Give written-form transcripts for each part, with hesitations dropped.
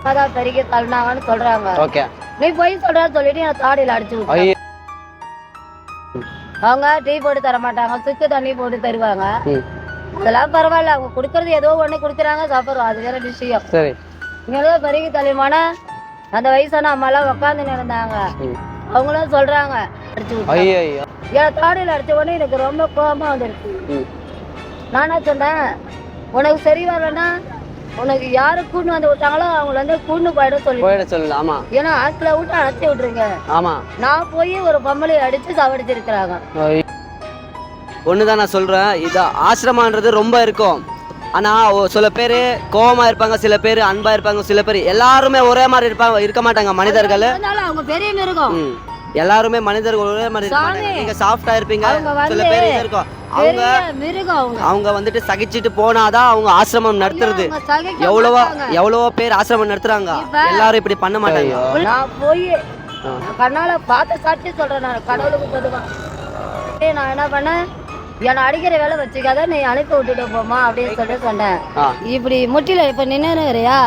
அதான் பெருக்கி தள்ளினாங்கன்னு சொல்றாங்க. ஓகே. நீ போய் சொல்றான்னு சொல்லிட்டு என் தாடியில அடிச்சு விட்டாங்க. அவங்க டீ போட்டு தர மாட்டாங்க, சுக்கு தண்ணி போட்டு தருவாங்க. அதெல்லாம் பரவாயில்ல, அவங்க குடுக்கறது ஏதோ ஒண்ணு குடுக்குறாங்க, சாப்பிடுறோம், அது வேற விஷயம். சரி. இங்க பெருக்கி தள்ளிமான அந்த வயசான அம்மா எல்லாம் உட்காந்துன்னு இருந்தாங்க. அவங்களும் சொல்றாங்க அடிச்சு விட்டாங்க. என் தாடியில அடிச்ச உடனே எனக்கு ரொம்ப கோபமா வந்துருச்சு. நானா சொன்னேன், உனக்கு சரி வரலன்னா உனக்கு யாரு கூண்டு வந்து விட்டாங்களோ அவங்கள வந்து கூண்டு போயிட சொல்லி. ஆமா. ஏன்னா ஆஸ்ல விட்டு அழைச்சி விட்டுருங்க. ஆமா. நான் போய் ஒரு பொம்பளையை அடிச்சு சாவடிச்சிருக்கிறாங்க. ஒண்ணுதான் நான் சொல்றேன், இது ஆசிரமான்றது ரொம்ப இருக்கும். ஆனா சில பேர் கோவமா இருப்பாங்க, சில பேர் அன்பா இருப்பாங்க, சில பேர் எல்லாருமே ஒரே மாதிரி இருக்க மாட்டாங்க. மனிதர்கள் அவங்க பெரிய மிருகம், எல்லாருமே மனிதர்கள் ஒரே மாதிரி நீங்க சாஃப்டா இருப்பீங்க, சில பேர் இருக்கும் அவங்க வந்துட்டு சகிச்சுட்டு போனாதான் அவங்க ஆசிரமம் நடத்துறது. எவ்வளவோ பேர் ஆசிரமம் நடத்துறாங்க, எல்லாரும் இப்படி பண்ண மாட்டாங்க. நான் போய் கண்ணால பார்த்து சாட்சி சொல்றேன், நான் கடவுளுக்கு பொதுவா நான் என்ன பண்ணேன், என்னை அடிக்கிற வேலை வச்சுக்காத, நீ அனுப்பி விட்டுட்டு போமா அப்படின்னு சொல்லிட்டு சொன்னேன். இப்படி முட்டியில இப்ப நின்னுறியா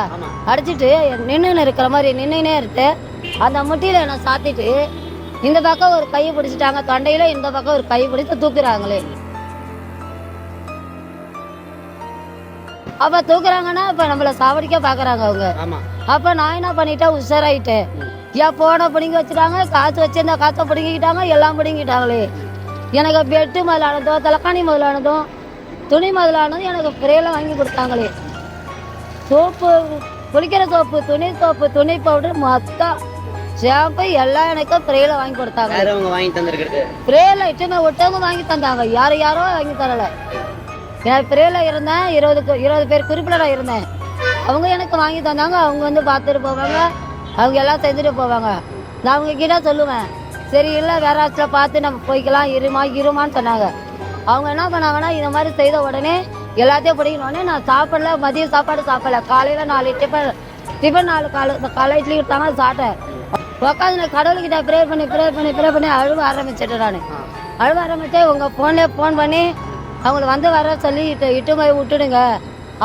அடிச்சுட்டு நின்னுன்னு இருக்கிற மாதிரி நின்னுனே இருக்கு. அந்த முட்டியில என்ன சாத்திட்டு இந்த பக்கம் ஒரு கையை பிடிச்சிட்டாங்க தொண்டையில, இந்த பக்கம் ஒரு கையை பிடிச்சு தூக்குறாங்களே. அப்ப தூக்குறாங்கன்னா இப்ப நம்மள சாவடிக்க பாக்குறாங்க அவங்க. அப்ப நான் என்ன பண்ணிட்டேன், உஷாராயிட்டேன். ஏன் போன பிடிங்கி வச்சுட்டாங்க, காசு வச்சிருந்தா காசை பிடிங்கிட்டாங்க, எல்லாம் பிடிங்கிட்டாங்களே. எனக்கு பெட்டு முதலானதோ, தலைக்காணி முதலானதும், துணி முதலானதும் எனக்கு ஃப்ரீல வாங்கி கொடுத்தாங்களே. சோப்பு, குளிக்கிற சோப்பு, துணி பவுடர், மொத்தம் ஷாம்பு எல்லாம் எனக்கு ஃப்ரீல வாங்கி கொடுத்தாங்க. ஃப்ரீல இட்டுமே ஒட்டவங்க வாங்கி தந்தாங்க, யாரோ வாங்கி தரல. நான் ஃப்ரீல இருந்தேன், 20 பேர் குறிப்பிட இருந்தேன். அவங்க எனக்கு வாங்கி தந்தாங்க. அவங்க வந்து பார்த்துட்டு போவாங்க, அவங்க எல்லாம் செஞ்சுட்டு போவாங்க. நான் அவங்க கிட்ட சொல்லுவேன், சரி இல்லை வேற ஆச்சுல பார்த்து நம்ம போய்க்கலாம், இருமான்னு சொன்னாங்க. அவங்க என்ன பண்ணாங்கன்னா, இந்த மாதிரி செய்த உடனே எல்லாத்தையும் பிடிக்கணுன்னே நான் சாப்பிடல, மதியம் சாப்பாடு சாப்பிடல. காலையில் 4 டிஃபன் 4 காலை இட்லி கொடுத்தாங்க, சாப்பிட்டேன். உட்காந்து நான் கடவுள்கிட்ட ப்ரேயர் பண்ணி அழுவ ஆரம்பிச்சிட்டேன். நான் அழுவ ஆரம்பிச்சேன். உங்கள் ஃபோன் பண்ணி அவங்கள வந்து வர சொல்லி இட்டு போய் விட்டுடுங்க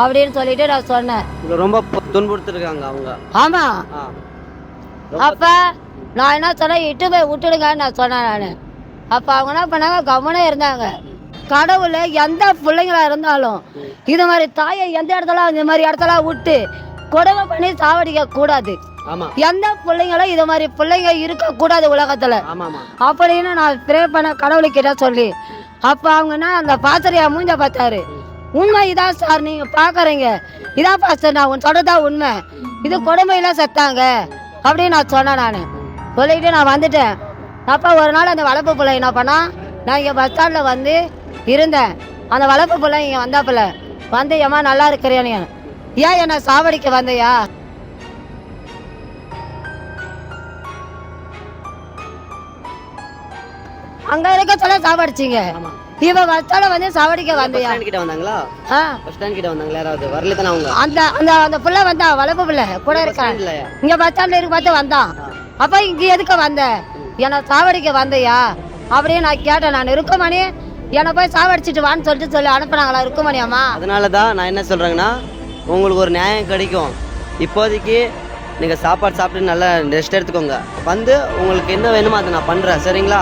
அப்படின்னு சொல்லிட்டு நான் சொன்னேன். ரொம்ப துன்புறுத்திருக்காங்க அவங்க. ஆமா. அப்ப நான் என்ன சொன்னேன், இட்டு போய் விட்டுடுங்கன்னு நான் சொன்னேன். நான் அப்ப அவங்க என்ன பண்ணாங்க, கவனே இருந்தாங்க. கடவுளை எந்த பிள்ளைங்களா இருந்தாலும் இது மாதிரி தாயை எந்த இடத்துல இந்த மாதிரி இடத்துல விட்டு கொடுமை பண்ணி சாவடிக்க கூடாது. எந்த பிள்ளைங்களும் இது மாதிரி பிள்ளைங்க இருக்க கூடாது உலகத்துல அப்படின்னு நான் ப்ரே பண்ண கடவுளுக்கிட்ட சொல்லி. அப்ப அவங்கன்னா அந்த பாசறையா மூஞ்ச பார்த்தாரு. உண்மை இதான் சார், நீங்க பாக்குறீங்க, இதான் பாஸ்டர், நான் சொல்றதா உண்மை, இது கொடுமையில செத்தாங்க அப்படின்னு நான் சொன்னேன். நான் சொல்லிட்டு நான் வந்துட்டேன். அப்போ ஒரு நாள் அந்த வளர்ப்பு பிள்ளை என்ன பண்ணா, நான் இங்கே பஸ் ஸ்டாண்டில் வந்து இருந்தேன். அந்த வளர்ப்பு பிள்ளை இங்கே வந்தாப்புல வந்து, ஏமா நல்லா இருக்கிறேன்னு, ஏன் என்னை சாவடிக்க வந்தையா? அங்க இருக்க சொல்ல சாவடிச்சிங்க, இவ பஸ் ஸ்டாண்ட்ல வந்து சாவடிக்க வந்தையா? அந்த பிள்ளை வந்தா, வளர்ப்பு பிள்ளை கூட இருக்கான், இங்க பஸ் ஸ்டாண்ட்ல இருக்கு பார்த்து வந்தான். அப்ப இங்க எதுக்கு வந்த, என்னை சாவடிக்க வந்தையா அப்படின்னு நான் கேட்டேன். நான் இருக்குமணி என்னை போய் சாவடிச்சிட்டு வான்னு சொல்லி அனுப்புனாங்களா இருக்குமணி அம்மா. அதனாலதான் நான் என்ன சொல்றேங்கன்னா, உங்களுக்கு ஒரு நியாயம் கிடைக்கும். இப்போதைக்கு நீங்க சாப்பாடு சாப்பிட்டு நல்லா ரெஸ்ட் எடுத்துக்கோங்க. வந்து உங்களுக்கு என்ன வேணுமோ அதை நான் பண்றேன், சரிங்களா?